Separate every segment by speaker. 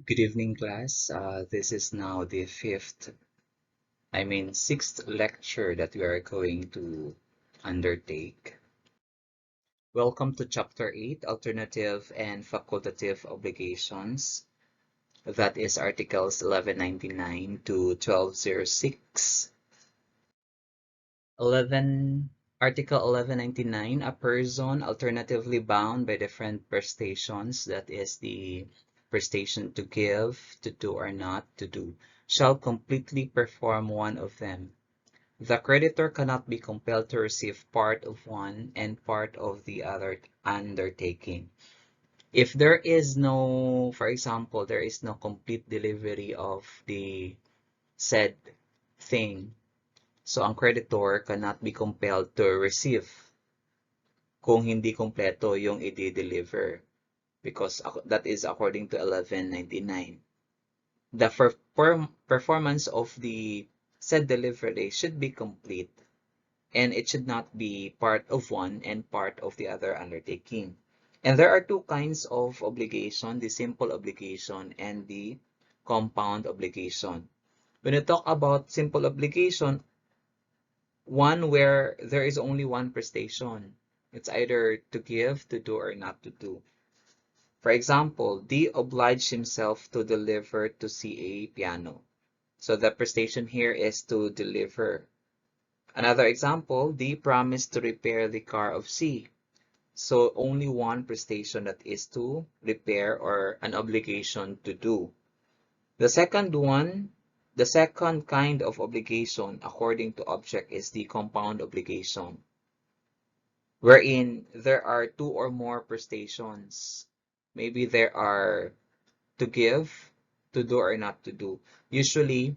Speaker 1: Good evening, class. This is now the sixth lecture that we are going to undertake. Welcome to Chapter 8, Alternative and Facultative Obligations. That is Articles 1199 to 1206. 11, Article 1199, a person alternatively bound by different prestations, that is the prestation to give, to do or not to do, shall completely perform one of them. The creditor cannot be compelled to receive part of one and part of the other undertaking. If there is no, for example, there is no complete delivery of the said thing, so ang creditor cannot be compelled to receive kung hindi kompleto yung i-deliver because that is according to 1199. The performance of the said delivery should be complete and it should not be part of one and part of the other undertaking. And there are two kinds of obligation, the simple obligation and the compound obligation. When you talk about simple obligation, one where there is only one prestation. It's either to give, to do, or not to do. For example, D obliged himself to deliver to C a piano. So the prestation here is to deliver. Another example, D promised to repair the car of C. So only one prestation, that is to repair, or an obligation to do. The second one, the second kind of obligation according to object is the compound obligation, wherein there are two or more prestations. Maybe there are to give, to do or not to do. Usually,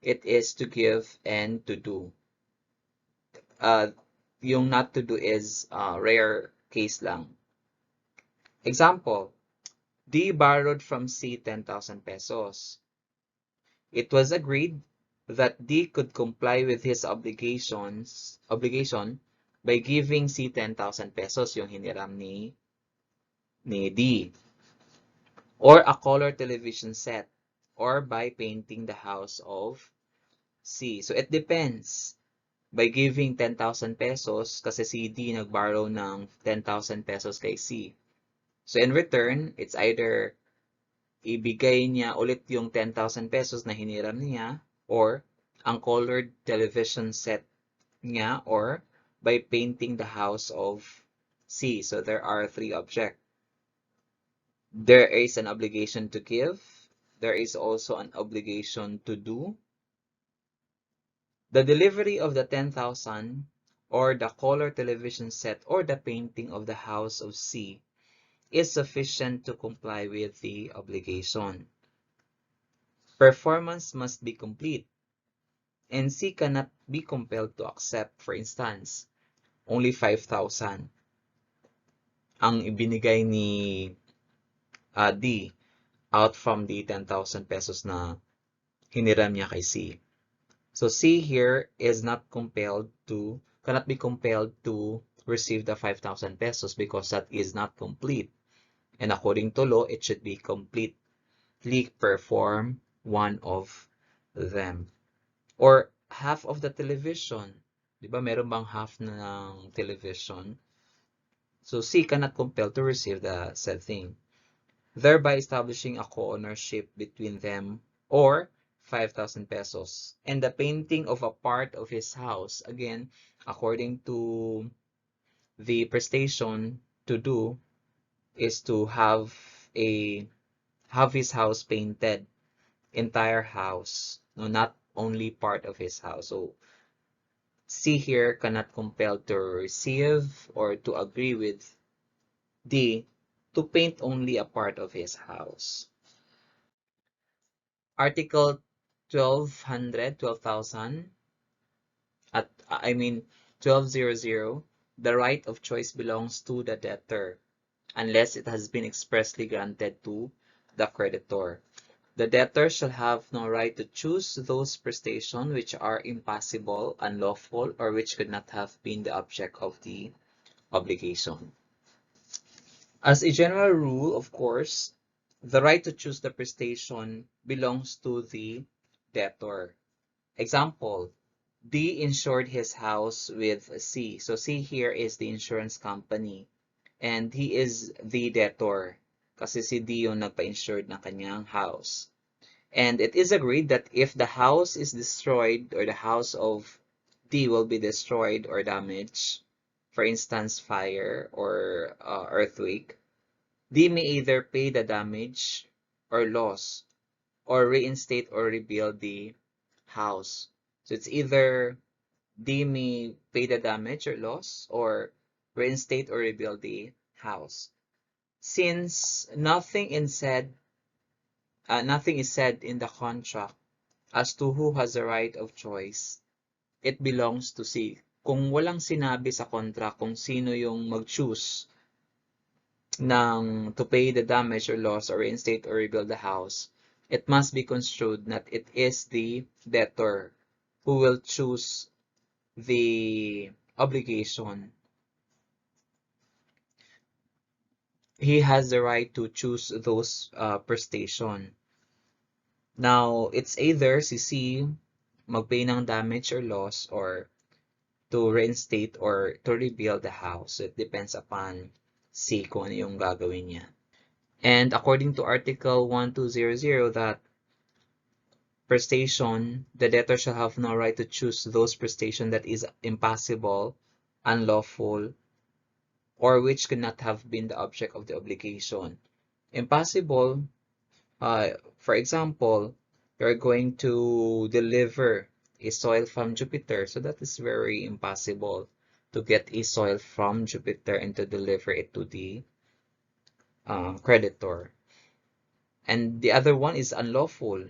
Speaker 1: it is to give and to do. Uh, yung not to do is rare case lang. Example, D borrowed from C 10,000 pesos. It was agreed that D could comply with his obligation by giving C 10,000 pesos, yung hiniram ni D, or a color television set, or by painting the house of C. So it depends. By giving 10,000 pesos, kasi si D nag-borrow ng 10,000 pesos kay C. So in return, it's either ibigay niya ulit yung 10,000 pesos na hiniram niya, or ang colored television set niya, or by painting the house of C. So there are three objects. There is an obligation to give. There is also an obligation to do. The delivery of the 10,000 or the color television set or the painting of the house of C is sufficient to comply with the obligation. Performance must be complete, and C cannot be compelled to accept, for instance, only 5,000 ang ibinigay ni D out from the 10,000 pesos na hiniram niya kay C. So C here is not compelled to, cannot be compelled to receive the 5,000 pesos because that is not complete. And according to law, it should be completely perform one of them. Or half of the television. Di ba meron bang half ng television? So C cannot compel to receive the said thing, thereby establishing a co-ownership between them, or 5,000 pesos. And the painting of a part of his house, again, according to the prestation to do, is to have his house painted, entire house, no, not only part of his house. So C here cannot compel to receive or to agree with D to paint only a part of his house. Article 12,000 at 1200, the right of choice belongs to the debtor unless it has been expressly granted to the creditor. The debtor shall have no right to choose those prestations which are impossible, unlawful, or which could not have been the object of the obligation. As a general rule, of course, the right to choose the prestation belongs to the debtor. Example, D insured his house with C. So C here is the insurance company and he is the debtor kasi si D yung nagpa-insured ng kanyang house. And it is agreed that if the house is destroyed or the house of D will be destroyed or damaged, for instance, fire or earthquake, D may either pay the damage or loss or reinstate or rebuild the house. So it's either D may pay the damage or loss or reinstate or rebuild the house. Since nothing is said in the contract as to who has the right of choice, it belongs to C. Kung walang sinabi sa contract kung sino yung mag-choose ng to pay the damage or loss or reinstate or rebuild the house, it must be construed that it is the debtor who will choose the obligation. He has the right to choose those prestation. Now, it's either si C mag-pay ng damage or loss or to reinstate or to rebuild the house. It depends upon C kung ano yung gagawin niya. And according to Article 1200, that prestation, the debtor shall have no right to choose those prestation that is impossible, unlawful, or which could not have been the object of the obligation. Impossible, for example, you're going to deliver a soil from Jupiter, so that is very impossible to get a soil from Jupiter and to deliver it to the creditor. And the other one is unlawful.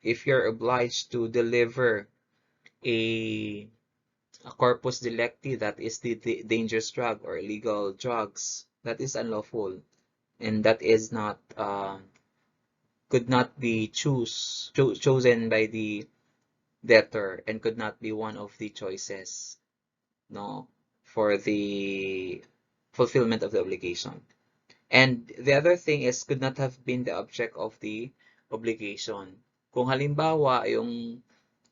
Speaker 1: If you're obliged to deliver a, a corpus delicti, that is the dangerous drug or illegal drugs, that is unlawful, and that is not could not be chosen by the debtor and could not be one of the choices, no, for the fulfillment of the obligation. And the other thing is could not have been the object of the obligation. Kung halimbawa yung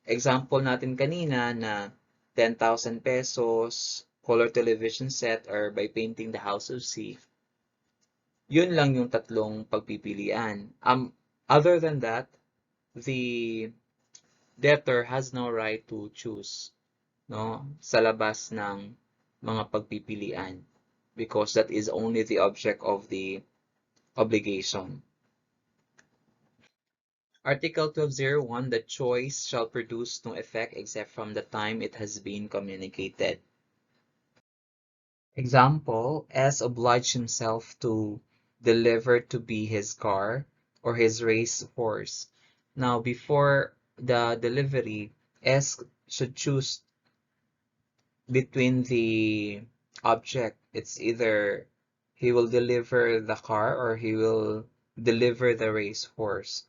Speaker 1: example natin kanina na 10,000 pesos color television set or by painting the house of C, yun lang yung tatlong pagpipilian. Other than that, the debtor has no right to choose, no, sa labas ng mga pagpipilian because that is only the object of the obligation. Article 1201, the choice shall produce no effect except from the time it has been communicated. Example, S obliged himself to deliver to B his car or his race horse. Now, before the delivery, S should choose between the object. It's either he will deliver the car or he will deliver the race horse.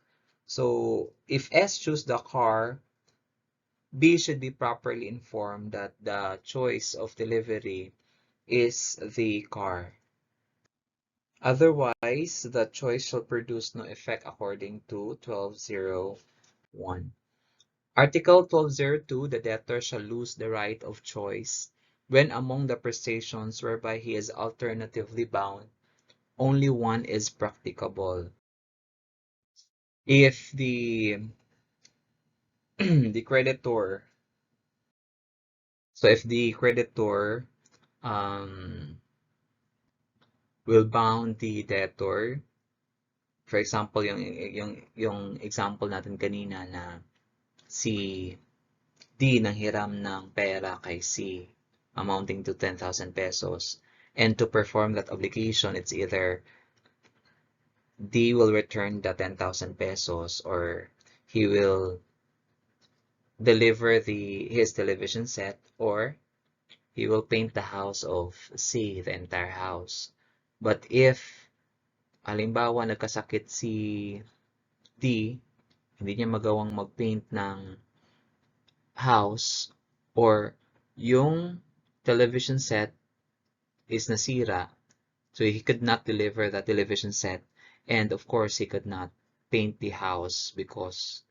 Speaker 1: So if S choose the car, B should be properly informed that the choice of delivery is the car. Otherwise, the choice shall produce no effect according to 1201. Article 1202, the debtor shall lose the right of choice when among the prestations whereby he is alternatively bound, only one is practicable. If the the creditor, so if the creditor will bound the debtor, for example, yung example natin kanina na si D nanghiram ng pera kay C amounting to 10,000 pesos. And to perform that obligation, it's either D will return the 10,000 pesos or he will deliver his television set or he will paint the house of C, the entire house. But if halimbawa nagkasakit si D, hindi niya magawang mag-paint ng house or yung television set is nasira, so he could not deliver the television set, And of course, he could not paint the house because,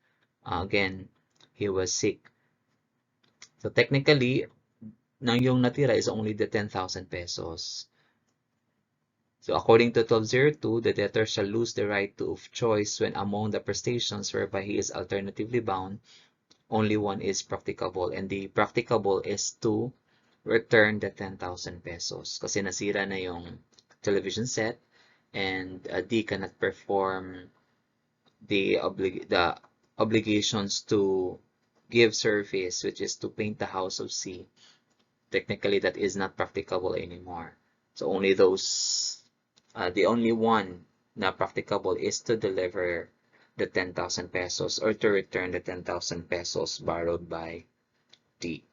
Speaker 1: again, he was sick. So technically, nang yung natira is only the 10,000 pesos. So according to 1202, the debtor shall lose the right to of choice when among the prestations whereby he is alternatively bound, only one is practicable. And the practicable is to return the 10,000 pesos. Kasi nasira na yung television set and D cannot perform the obligations to give service, which is to paint the house of C. Technically, that is not practicable anymore. So only the only one na practicable is to deliver the 10,000 pesos or to return the 10,000 pesos borrowed by D.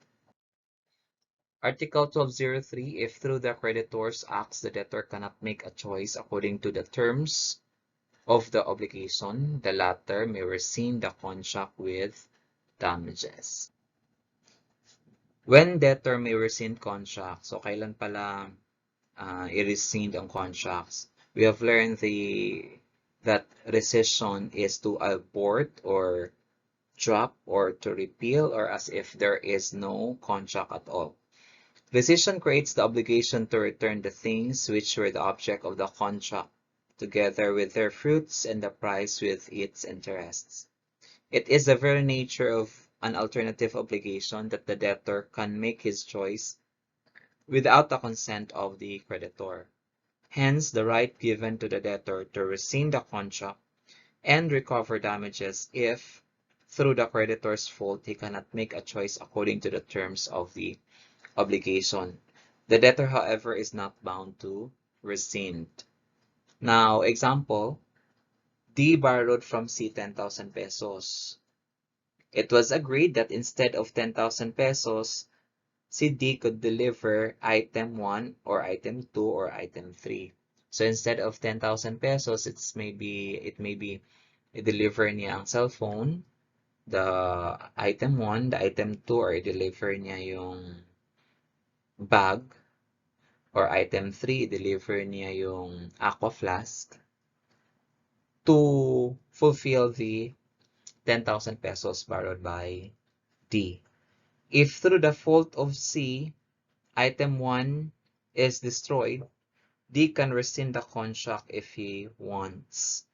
Speaker 1: Article 1203, if through the creditor's acts the debtor cannot make a choice according to the terms of the obligation, the latter may rescind the contract with damages. When debtor may rescind contract, so kailan pala i-rescind ang contracts? We have learned that rescission is to abort or drop or to repeal or as if there is no contract at all. Rescission creates the obligation to return the things which were the object of the contract, together with their fruits and the price with its interests. It is the very nature of an alternative obligation that the debtor can make his choice without the consent of the creditor. Hence, the right given to the debtor to rescind the contract and recover damages if, through the creditor's fault, he cannot make a choice according to the terms of the obligation. The debtor, however, is not bound to rescind. Now, example, D borrowed from C 10,000 pesos. It was agreed that instead of 10,000 pesos, si D could deliver item 1 or item 2 or item 3. So instead of 10,000 pesos, it may be i-deliver niya ang cellphone, the item 1, the item 2, or i-deliver niya yung bag, or item 3, i-deliver niya yung aqua flask to fulfill the 10,000 pesos borrowed by D. If through the fault of C, item 1 is destroyed, D can rescind the contract if he wants.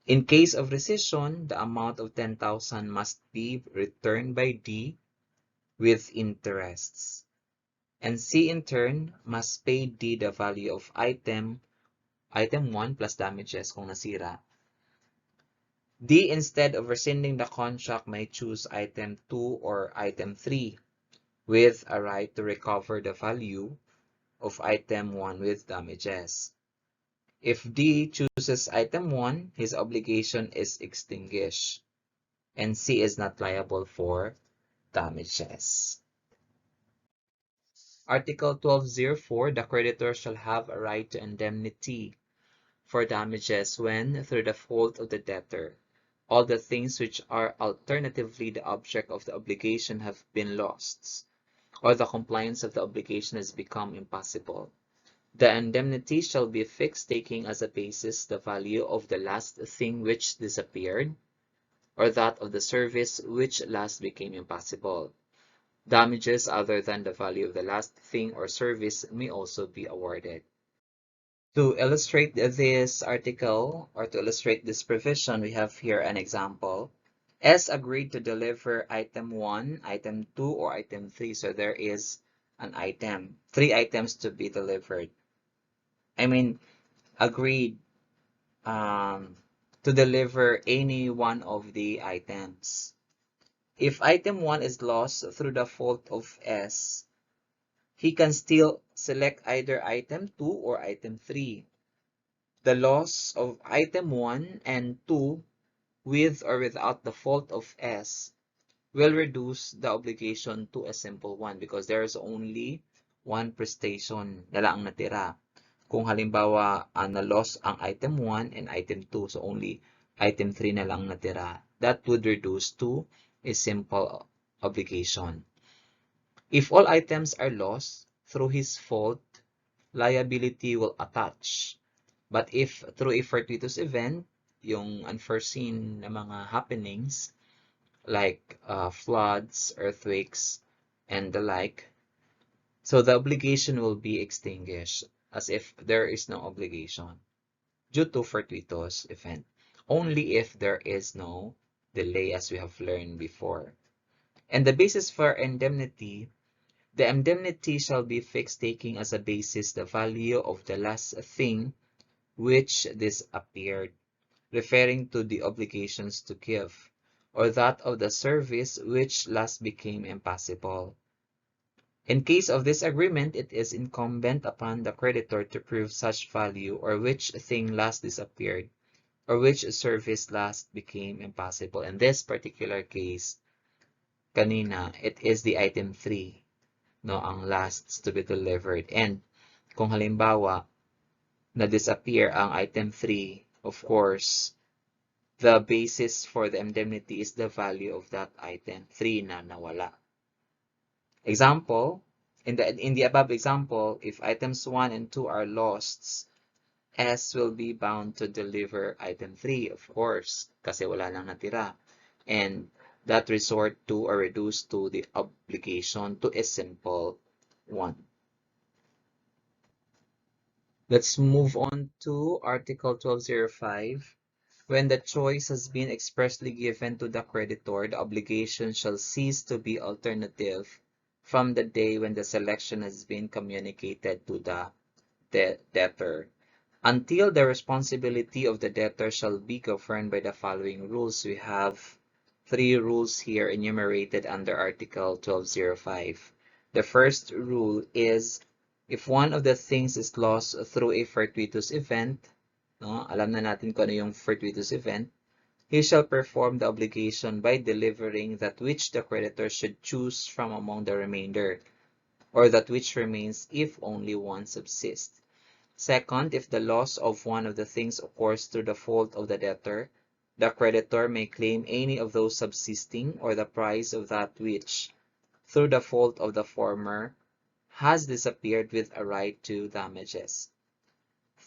Speaker 1: In case of rescission, the amount of 10,000 must be returned by D with interests. And C in turn must pay D the value of item 1 plus damages kung nasira. D, instead of rescinding the contract, may choose item 2 or item 3 with a right to recover the value of item 1 with damages. If D chooses item 1, his obligation is extinguished, and C is not liable for damages. Article 1204, the creditor shall have a right to indemnity for damages when, through the fault of the debtor, all the things which are alternatively the object of the obligation have been lost, or the compliance of the obligation has become impossible. The indemnity shall be fixed, taking as a basis the value of the last thing which disappeared, or that of the service which last became impossible. Damages other than the value of the last thing or service may also be awarded. To illustrate this article, or to illustrate this provision, we have here an example. S agreed to deliver item 1, item 2, or item 3. So there is an item, 3 items to be delivered. I mean, agreed to deliver any one of the items. If item 1 is lost through the fault of S, he can still select either item 2 or item 3. The loss of item 1 and 2 with or without the fault of S will reduce the obligation to a simple one because there is only one prestation na lang ang natira. Kung halimbawa na-loss ang item 1 and item 2, so only item 3 na lang natira, that would reduce to a simple obligation. If all items are lost through his fault, liability will attach. But if through a fortuitous event, yung unforeseen na mga happenings, like floods, earthquakes, and the like, so the obligation will be extinguished as if there is no obligation due to fortuitous event, only if there is no delay, as we have learned before. And the basis for indemnity, the indemnity shall be fixed taking as a basis the value of the last thing which disappeared, referring to the obligations to give, or that of the service which last became impossible. In case of disagreement, it is incumbent upon the creditor to prove such value or which thing last disappeared or which service last became impossible. In this particular case, kanina, it is the item 3, no, ang last to be delivered. And kung halimbawa, na-disappear ang item 3, of course, the basis for the indemnity is the value of that item 3 na nawala. Example, in the above example, if items 1 and 2 are lost, S will be bound to deliver item 3, of course, kasi wala nang natira. And that resort to or reduce to the obligation to a simple one. Let's move on to Article 1205. When the choice has been expressly given to the creditor, the obligation shall cease to be alternative from the day when the selection has been communicated to the debtor, until the responsibility of the debtor shall be governed by the following rules. We have 3 rules here enumerated under Article 1205. The first rule is, if one of the things is lost through a fortuitous event, no, alam na natin kung ano yung fortuitous event, he shall perform the obligation by delivering that which the creditor should choose from among the remainder, or that which remains if only one subsists. Second, if the loss of one of the things occurs through the fault of the debtor, the creditor may claim any of those subsisting or the price of that which, through the fault of the former, has disappeared with a right to damages.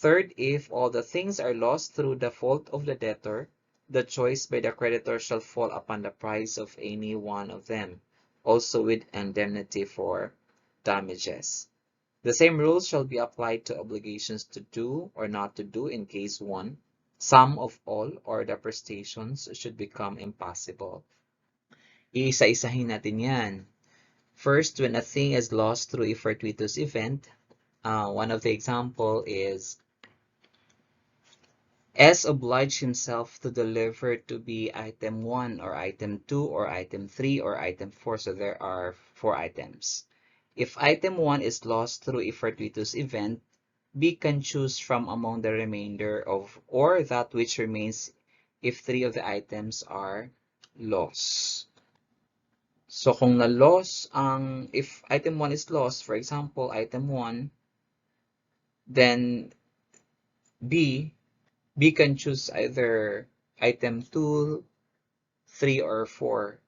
Speaker 1: Third, if all the things are lost through the fault of the debtor, the choice by the creditor shall fall upon the price of any one of them, also with indemnity for damages. The same rules shall be applied to obligations to do or not to do in case 1, some of all or the prestations should become impossible. Iisa-isahin natin yan. First, when a thing is lost through a fortuitous event, one of the example is S obliged himself to deliver to be item 1 or item 2 or item 3 or item 4. So there are 4 items. If item 1 is lost through a fortuitous event, B can choose from among the remainder of or that which remains if 3 of the items are lost. So kung na-loss if item 1 is lost, for example, item 1, then B can choose either item 2, 3, or 4.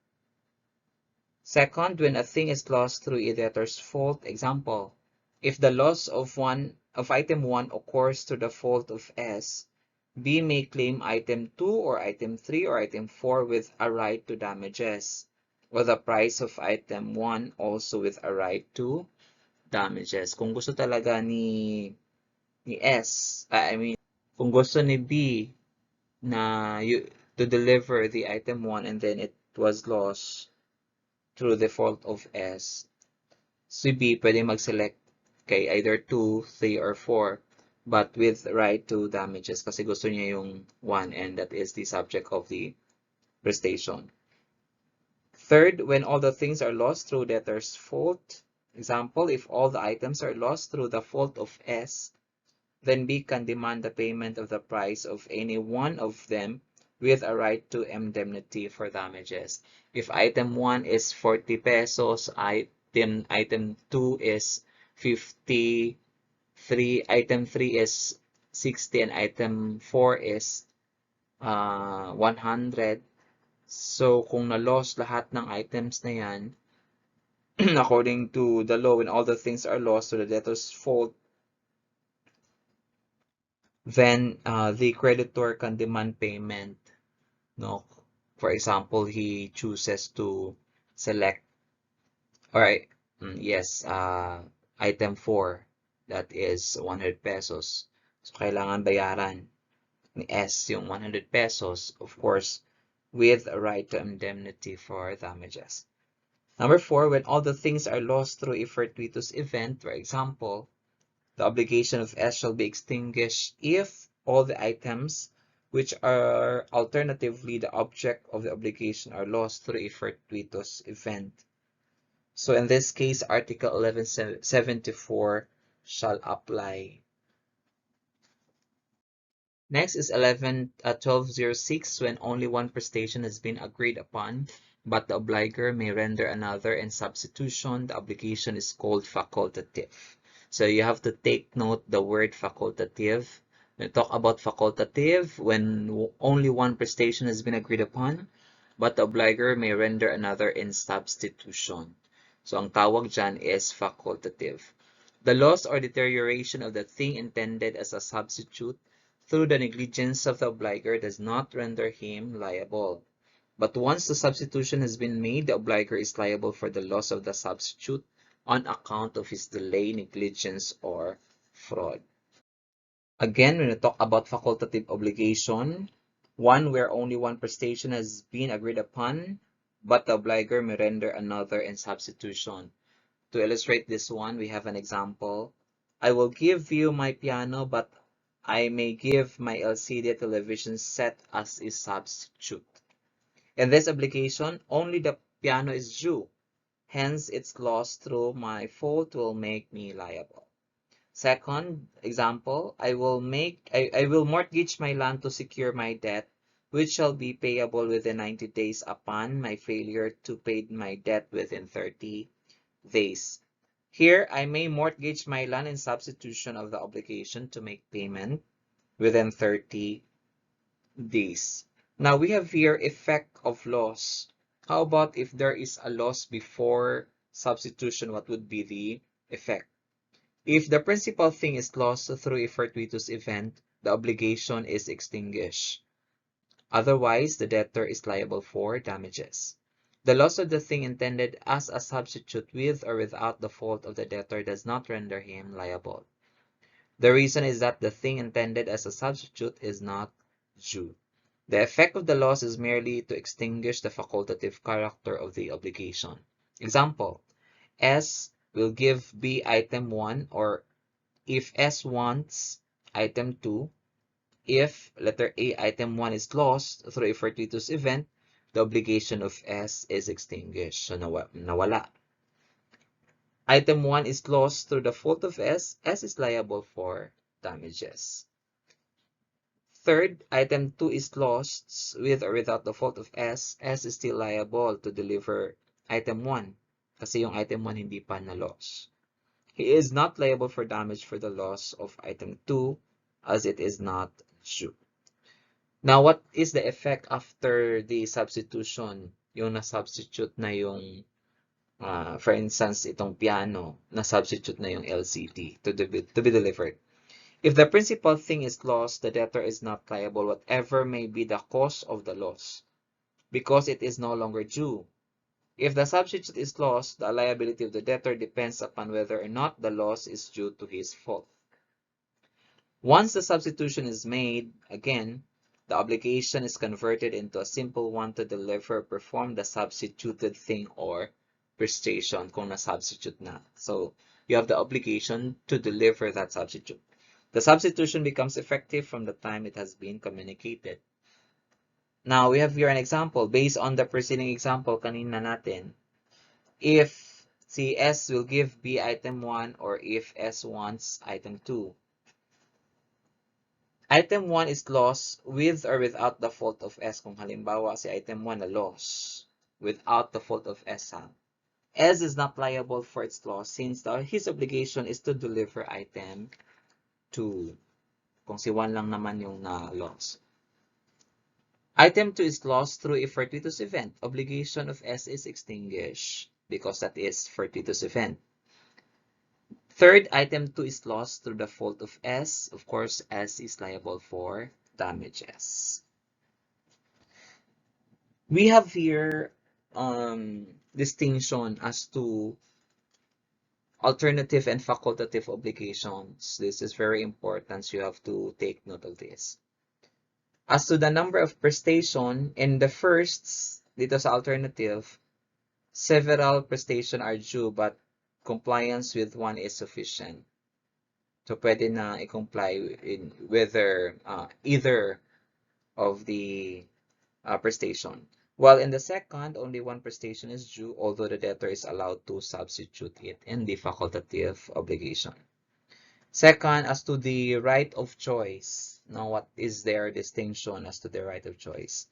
Speaker 1: Second, when a thing is lost through a debtor's fault, example, if the loss of item 1 occurs through the fault of S, B may claim item 2 or item 3 or item 4 with a right to damages, or the price of item 1 also with a right to damages. Kung gusto talaga ni S, kung gusto ni B na to deliver the item 1 and then it was lost through the fault of S, si B pwede mag-select kay either 2, 3, or 4 but with right to damages kasi gusto niya yung 1 and that is the subject of the prestation. Third, when all the things are lost through debtor's fault, example, if all the items are lost through the fault of S, then B can demand the payment of the price of any one of them with a right to indemnity for damages. If item 1 is 40 pesos, item 2 is 53, item 3 is 60, and item 4 is 100. So, kung na-lost lahat ng items na yan, according to the law, when all the things are lost to the debtor's fault, then the creditor can demand payment. No, for example, he chooses to select, all right, yes, item 4, that is 100 pesos. So, kailangan bayaran ni S yung 100 pesos, of course, with a right to indemnity for damages. Number 4, when all the things are lost through a fortuitous event, for example, the obligation of S shall be extinguished if all the items which are alternatively the object of the obligation are lost through a fortuitous event. So in this case, Article 1174 shall apply. Next is 1206, when only one prestation has been agreed upon, but the obliger may render another in substitution. The obligation is called facultative. So you have to take note the word facultative. When we talk about facultative, when only one prestation has been agreed upon, but the obliger may render another in substitution. So ang tawag dyan is facultative. The loss or deterioration of the thing intended as a substitute through the negligence of the obliger does not render him liable. But once the substitution has been made, the obliger is liable for the loss of the substitute on account of his delay, negligence, or fraud. Again, when we talk about facultative obligation, one where only one prestation has been agreed upon, but the obliger may render another in substitution. To illustrate this one, we have an example. I will give you my piano, but I may give my LCD television set as a substitute. In this obligation, only the piano is due. Hence, its loss through my fault will make me liable. Second example, I will mortgage my land to secure my debt, which shall be payable within 90 days upon my failure to pay my debt within 30 days. Here, I may mortgage my land in substitution of the obligation to make payment within 30 days. Now, we have here effect of loss. How about if there is a loss before substitution, what would be the effect? If the principal thing is lost through a fortuitous event, the obligation is extinguished. Otherwise, the debtor is liable for damages. The loss of the thing intended as a substitute with or without the fault of the debtor does not render him liable. The reason is that the thing intended as a substitute is not due. The effect of the loss is merely to extinguish the facultative character of the obligation. Example, S will give B item 1, or if S wants item 2, if letter A item 1 is lost through a fortuitous event, the obligation of S is extinguished. So nawala. Item 1 is lost through the fault of S. S is liable for damages. Third, item 2 is lost with or without the fault of S. S is still liable to deliver item 1 kasi yung item 1 hindi pa na-loss. He is not liable for damage for the loss of item 2 as it is not due. Now, what is the effect after the substitution? Yung na-substitute na yung, for instance, itong piano, na-substitute na yung LCD to be delivered. If the principal thing is lost, the debtor is not liable whatever may be the cause of the loss, because it is no longer due. If the substitute is lost, the liability of the debtor depends upon whether or not the loss is due to his fault. Once the substitution is made, again, the obligation is converted into a simple one to deliver or perform the substituted thing or prestation kung na-substitute na. So, you have the obligation to deliver that substitute. The substitution becomes effective from the time it has been communicated. Now, we have here an example. Based on the preceding example kanina natin, if si S will give B item 1 or if S wants item 2. Item 1 is lost with or without the fault of S. Kung halimbawa si item 1 na loss without the fault of S. S is not liable for its loss since his obligation is to deliver item 2. Kung si 1 lang naman yung na-loss. Item 2 is lost through a fortuitous event. Obligation of S is extinguished because that is fortuitous event. Third, item 2 is lost through the fault of S. Of course, S is liable for damages. We have here distinction as to alternative and facultative obligations. This is very important, so you have to take note of this. As to the number of prestation, in the first, dito sa alternative, several prestation are due but compliance with one is sufficient. So pwede na i-comply in whether either of the prestation. While in the second, only one prestation is due, although the debtor is allowed to substitute it in the facultative obligation. Second, as to the right of choice. Now, what is their distinction as to the right of choice?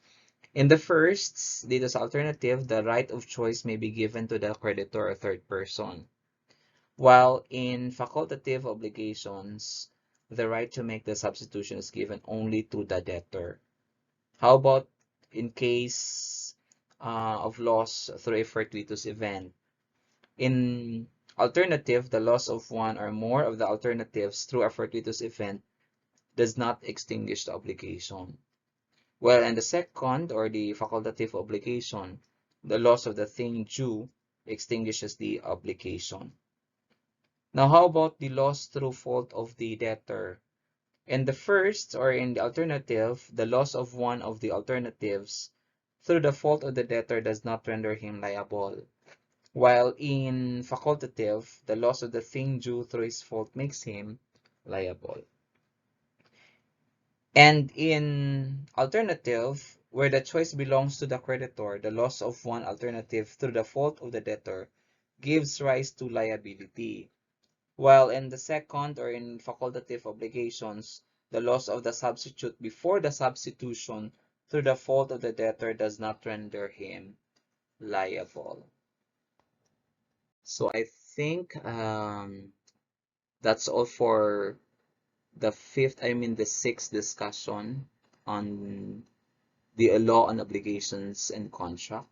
Speaker 1: In the first, dito sa alternative, the right of choice may be given to the creditor or third person. While in facultative obligations, the right to make the substitution is given only to the debtor. How about in case of loss through a fortuitous event? In alternative, the loss of one or more of the alternatives through a fortuitous event does not extinguish the obligation. Well, in the second, or the facultative obligation, the loss of the thing due extinguishes the obligation. Now, how about the loss through fault of the debtor? In the first, or in the alternative, the loss of one of the alternatives through the fault of the debtor does not render him liable. While in facultative, the loss of the thing due through his fault makes him liable. And in alternative, where the choice belongs to the creditor, the loss of one alternative through the fault of the debtor gives rise to liability. While in the second, or in facultative obligations, the loss of the substitute before the substitution through the fault of the debtor does not render him liable. So I think that's all for the sixth discussion on the law on obligations and contract.